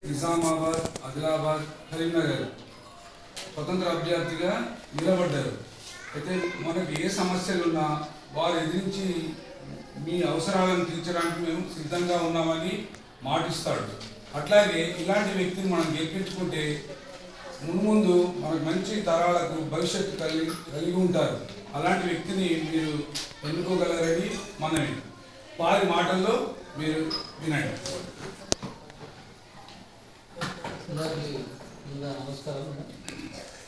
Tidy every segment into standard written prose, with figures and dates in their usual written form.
నిజామాబాద్, ఆదిలాబాద్, కరీంనగర్ స్వతంత్ర అభ్యర్థిగా నిలబడ్డారు. అయితే మనకు ఏ సమస్యలు ఉన్నా వారు ఎదిరించి మీ అవసరాలను తీర్చడానికి మేము సిద్ధంగా ఉన్నామని మాటిస్తాడు. అట్లాగే ఇలాంటి వ్యక్తిని మనం గెలిపించుకుంటే ముందు మనకు మంచి తరాలకు భవిష్యత్తు కలిగి ఉంటారు. అలాంటి వ్యక్తిని మీరు ఎన్నుకోగలరని మనవి. వారి మాటల్లో మీరు వినండి. నమస్కారం.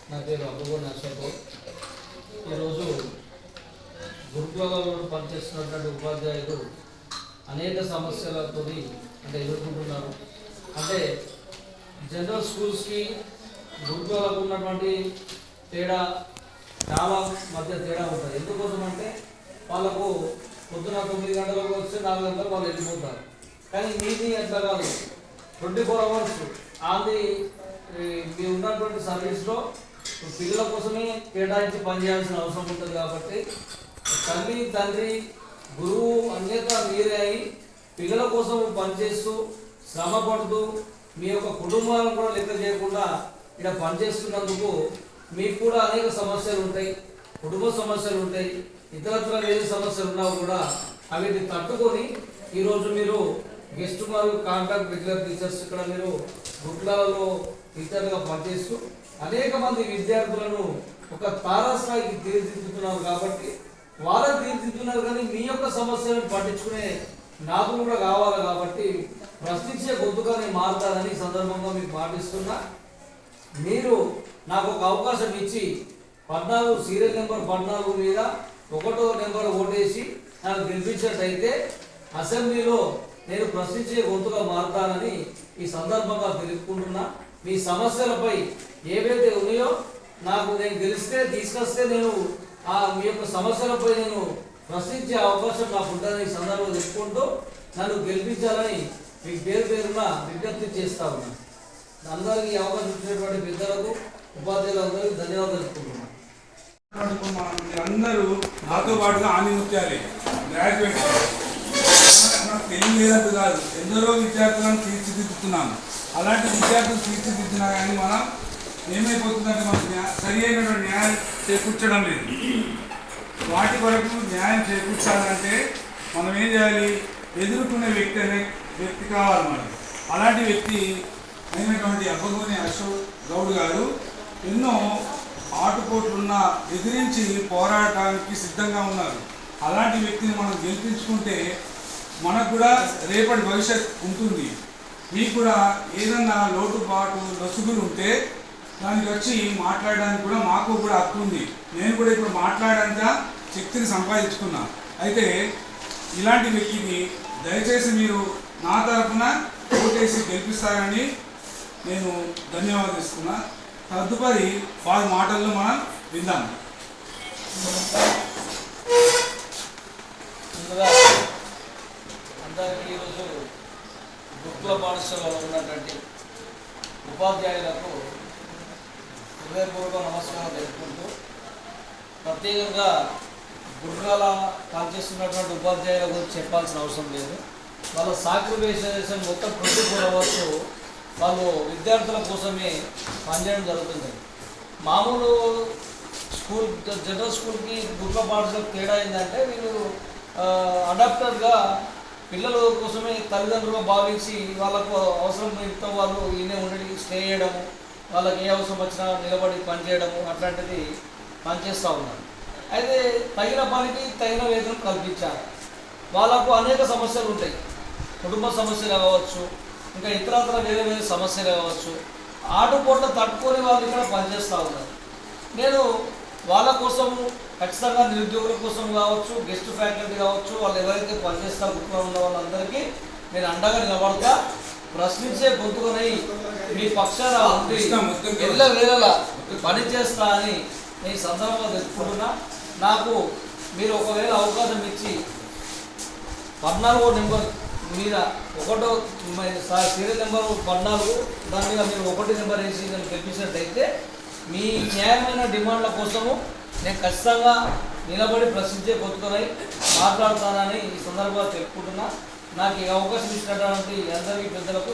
నా పేరు అబ్బగోని నర్సరావు. ఈరోజు గురుకులాలలో పనిచేస్తున్నటువంటి ఉపాధ్యాయులు అనేక సమస్యలతో ఎదుర్కొంటున్నారు. అంటే జనరల్ స్కూల్స్కి గురుకులాలకు ఉన్నటువంటి తేడా చాలా మధ్య తేడా ఉంటుంది. ఎందుకోసం అంటే వాళ్ళకు పొద్దున 9 గంటలకు వస్తే 4 గంటలకు వాళ్ళు వెళ్ళిపోతారు. కానీ మీది అట్లా కాదు, 24 అవర్స్ అది మీ ఉన్నటువంటి సర్వీస్లో పిల్లల కోసమే కేటాయించి పనిచేయాల్సిన అవసరం ఉంటుంది. కాబట్టి తల్లి తండ్రి గురువు అన్నిక మీరే అయి పిల్లల కోసం పనిచేస్తూ శ్రమ పడుతూ మీ యొక్క కుటుంబాలను కూడా లెక్క చేయకుండా ఇక్కడ పనిచేస్తున్నందుకు మీకు కూడా అనేక సమస్యలు ఉంటాయి, కుటుంబ సమస్యలు ఉంటాయి, ఇతరత్ర వేరే సమస్యలు ఉన్నా కూడా అవిటిని తట్టుకొని ఈరోజు మీరు గెస్ట్ మరియు కాంట్రాక్ట్ రెగ్యులర్ టీచర్స్ ఇక్కడ మీరు గురుకులాలలో టీచర్లుగా పనిచేస్తూ అనేక మంది విద్యార్థులను ఒక తారాస్థాయికి తీర్చిదిద్దుతున్నారు. కాబట్టి వాళ్ళని తీర్చిదిద్దుతున్నారు, కానీ మీ యొక్క సమస్యలను పట్టించుకునే నాదులు కూడా కావాలి. కాబట్టి ప్రశ్నించే గొంతుగానే మారుతారని సందర్భంగా మీకు పాటిస్తున్నా. మీరు నాకు ఒక అవకాశం ఇచ్చి 14 సీరియల్ నెంబర్ 14 మీద 1వ నెంబర్ ఓటేసి నాకు గెలిపించినట్టయితే అసెంబ్లీలో నేను ప్రశ్నించే గొంతుగా మారుతానని ఈ సందర్భంగా తెలుపుకుంటున్నా. మీ సమస్యలపై ఏవైతే ఉన్నాయో నాకు నేను గెలిస్తే తీసుకొస్తే నేను మీ యొక్క సమస్యలపై నేను ప్రశ్నించే అవకాశం నాకు ఉంటుందని ఈ సందర్భంగా తెలుపుకుంటూ నన్ను గెలిపించాలని మీకు పేరున విజ్ఞప్తి చేస్తా ఉన్నాను. అందరికీ అవకాశం ఇచ్చినటువంటి పెద్దలకు ఉపాధ్యాయులందరికీ ధన్యవాదాలు తెలుపుకుంటున్నాను. అందరూ నాతో పాటుగా ఆనిముత్యాలే గ్రాడ్యుయేట్. నాకు తెలియలేదంటూ కాదు, ఎందరో విద్యార్థులను తీర్చిదిద్దుతున్నాను. అలాంటి విద్యార్థులు తీర్చిదిద్దినా కానీ మనం ఏమైపోతుందంటే మనకు సరి అయినటువంటి న్యాయం చేకూర్చడం లేదు. వాటి వరకు న్యాయం చేకూర్చాలంటే మనం ఏం చేయాలి? ఎదుర్కొనే వ్యక్తి కావాలి మనకి. అలాంటి వ్యక్తి అయినటువంటి అబ్బగోని అశోక్ గౌడ్ గారు ఎన్నో ఆటుపోట్లున్న ఎదిరించి పోరాటానికి సిద్ధంగా ఉన్నారు. అలాంటి వ్యక్తిని మనం గెలిపించుకుంటే మనకు కూడా రేపటి భవిష్యత్ ఉంటుంది. మీకు కూడా ఏదన్నా లోటుపాటు లొసుగులు ఉంటే దానికి వచ్చి మాట్లాడడానికి కూడా మాకు కూడా హక్కు ఉంది. నేను కూడా ఇప్పుడు మాట్లాడేంత శక్తిని సంపాదించుకున్నా. అయితే ఇలాంటి వ్యక్తిని దయచేసి మీరు నా తరఫున ఓటేసి గెలిపిస్తారని నేను ధన్యవాదిస్తున్నా. తదుపరి వారి మాటల్లో మనం విందాం. ముందుగా అందరికీ ఈరోజు గురుకుల పాఠశాలలో ఉన్నటువంటి ఉపాధ్యాయులకు హృదయపూర్వక నమస్కారం తెలుపుకుంటూ, ప్రత్యేకంగా గురుకులాల పనిచేస్తున్నటువంటి ఉపాధ్యాయుల గురించి చెప్పాల్సిన అవసరం లేదు. వాళ్ళ సాక్రిఫైజేషన్ మొత్తం 24 అవర్స్ వాళ్ళు విద్యార్థుల కోసమే పనిచేయడం జరుగుతుంది. మామూలు స్కూల్ జనరల్ స్కూల్కి గురుకుల పాఠశాలకు తేడా ఏంటంటే వీళ్ళు అడాప్టర్గా పిల్లల కోసమే తల్లిదండ్రులుగా భావించి వాళ్ళకు అవసరం మిగతా వాళ్ళు ఈయనే ఉండి స్టే చేయడము, వాళ్ళకి ఏ అవసరం వచ్చినా నిలబడి పనిచేయడము అట్లాంటిది పనిచేస్తూ ఉన్నారు. అయితే తగిన పనికి తగిన వేతనం కల్పించారు. వాళ్ళకు అనేక సమస్యలు ఉంటాయి, కుటుంబ సమస్యలు కావచ్చు, ఇంకా ఇతరత్ర వేరే వేరే సమస్యలు కావచ్చు. ఆటుపోట్ల తట్టుకొని వాళ్ళు ఇక్కడ పనిచేస్తూ ఉన్నారు. నేను వాళ్ళ కోసము ఖచ్చితంగా నిరుద్యోగుల కోసం కావచ్చు, గెస్ట్ ఫ్యాకల్టీ కావచ్చు, వాళ్ళు ఎవరైతే పనిచేస్తా గుర్తులో ఉన్న వాళ్ళందరికీ నేను అండగా నిలబడతా. ప్రశ్నించే గొంతుకునై మీ పక్షాన ఉండి ఎల్ల వేళలా పని చేస్తా అని నేను సందర్భంగా తెలుసుకుంటున్నా. నాకు మీరు ఒకవేళ అవకాశం ఇచ్చి 14వ నెంబర్ మీద 1వ సీరియల్ నెంబర్ 14 దాని మీద మీరు 1 నెంబర్ వేసి నేను గెలిపించినట్టయితే మీ న్యాయమైన డిమాండ్ల కోసము నేను ఖచ్చితంగా నిలబడి ప్రశ్నించే గొంతుకునై మాట్లాడతానని ఈ సందర్భంగా తెలుపుకుంటున్నా. నాకు ఈ అవకాశం ఇచ్చినటువంటి అందరికీ పెద్దలకు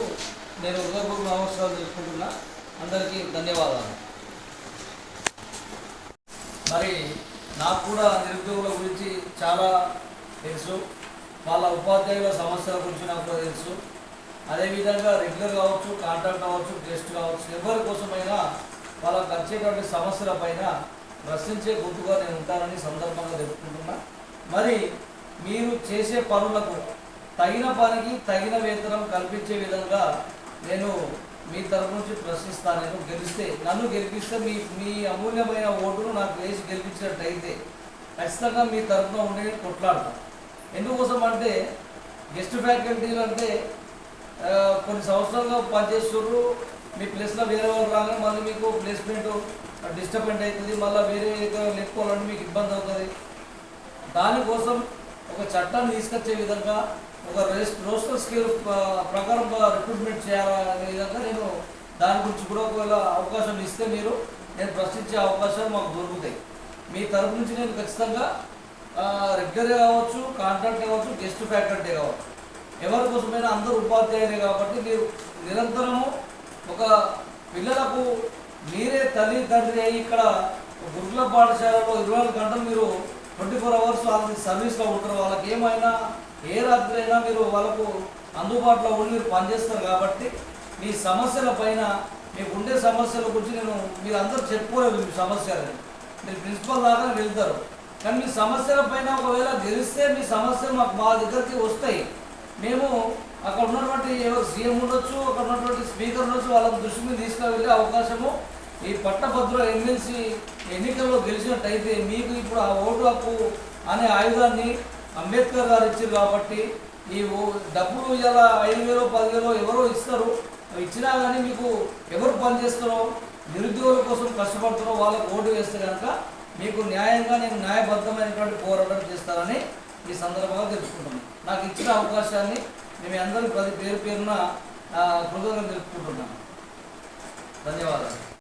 నేను హృదయపూర్వక నమస్కారాలు తెలుసుకుంటున్నా. అందరికీ ధన్యవాదాలు. మరి నాకు కూడా నిరుద్యోగుల గురించి చాలా తెలుసు, వాళ్ళ ఉపాధ్యాయుల సమస్యల గురించి నాకు కూడా తెలుసు. అదేవిధంగా రెగ్యులర్ కావచ్చు, కాంట్రాక్ట్ కావచ్చు, గెస్ట్ కావచ్చు, ఎవరి కోసమైనా వాళ్ళకి వచ్చేటువంటి సమస్యల పైన ప్రశ్నించే గుర్తుగా నేను ఉంటానని సందర్భంగా తెలుపుకుంటున్నా. మరి మీరు చేసే పనులకు తగిన పనికి తగిన వేతనం కల్పించే విధంగా నేను మీ తరపు నుంచి ప్రశ్నిస్తాను. నన్ను గెలిపిస్తే మీ అమూల్యమైన ఓటును నాకు వేసి గెలిపించినట్టయితే ఖచ్చితంగా మీ తరపున ఉండి కొట్లాడతాను. ఎందుకోసం అంటే గెస్ట్ ఫ్యాకల్టీలు అంటే కొన్ని సంవత్సరాలుగా పనిచేస్తున్నారు. మీ ప్లేస్లో వేరే వాళ్ళు రాగానే మళ్ళీ మీకు ప్లేస్మెంట్ డిస్టర్బెంట్ అవుతుంది, మళ్ళీ వేరే లేకపోవాలంటే మీకు ఇబ్బంది అవుతుంది. దానికోసం ఒక చట్టాన్ని తీసుకొచ్చే విధంగా ఒక రోస్టర్ స్కేల్ ప్రకారం రిక్రూట్మెంట్ చేయాలనే విధంగా నేను దాని గురించి కూడా ఒకవేళ అవకాశం ఇస్తే నేను ప్రశ్నించే అవకాశాలు మాకు దొరుకుతాయి. మీ తరపు నుంచి నేను ఖచ్చితంగా రెగ్యులర్ కావచ్చు, కాంట్రాక్ట్ కావచ్చు, గెస్ట్ ఫ్యాకల్టీ కావచ్చు, ఎవరి కోసమైనా అందరూ ఉపాధ్యాయులే కాబట్టి మీరు నిరంతరము ఒక పిల్లలకు మీరే తల్లి తండ్రి అయ్యి ఇక్కడ గురుకుల పాఠశాలలో 24 గంటలు మీరు 24 అవర్స్ వాళ్ళకి సర్వీస్లో ఉంటారు. వాళ్ళకి ఏమైనా ఏ రాత్రి అయినా మీరు వాళ్ళకు అందుబాటులో ఉండి మీరు పనిచేస్తారు. కాబట్టి మీ సమస్యల పైన మీకు ఉండే సమస్యల గురించి మీరు అందరూ చెప్పుకోలేదు. మీ సమస్యలని మీరు ప్రిన్సిపల్ దాకా వెళ్తారు, కానీ మీ సమస్యల పైన ఒకవేళ గెలిస్తే మీ సమస్యలు మా దగ్గరికి వస్తాయి. మేము అక్కడ ఉన్నటువంటి ఎవరు సీఎం ఉండొచ్చు, అక్కడ ఉన్నటువంటి స్పీకర్ ఉండొచ్చు, వాళ్ళకి దృష్టి మీద తీసుకువెళ్ళే అవకాశము ఈ పట్టభద్రుల ఎమ్మెల్సీ ఎన్నికల్లో గెలిచినట్టయితే మీకు ఇప్పుడు ఆ ఓటు హక్కు అనే ఆయుధాన్ని అంబేద్కర్ గారు ఇచ్చారు. కాబట్టి ఈ డబ్బులు ఇలా 5,000 10,000 ఎవరో ఇస్తారు, ఇచ్చినా కానీ మీకు ఎవరు పనిచేస్తారో నిరుద్యోగుల కోసం కష్టపడుతున్నారో వాళ్ళకు ఓటు వేస్తే కనుక మీకు న్యాయంగా నేను న్యాయబద్ధమైనటువంటి పోరాటం చేస్తానని ఈ సందర్భంగా తెలుసుకుంటున్నాను. నాకు ఇచ్చిన అవకాశాన్ని మేము అందరికీ పేరు పేరున కృతజ్ఞతలు తెలుపుకుంటున్నాను. ధన్యవాదాలు.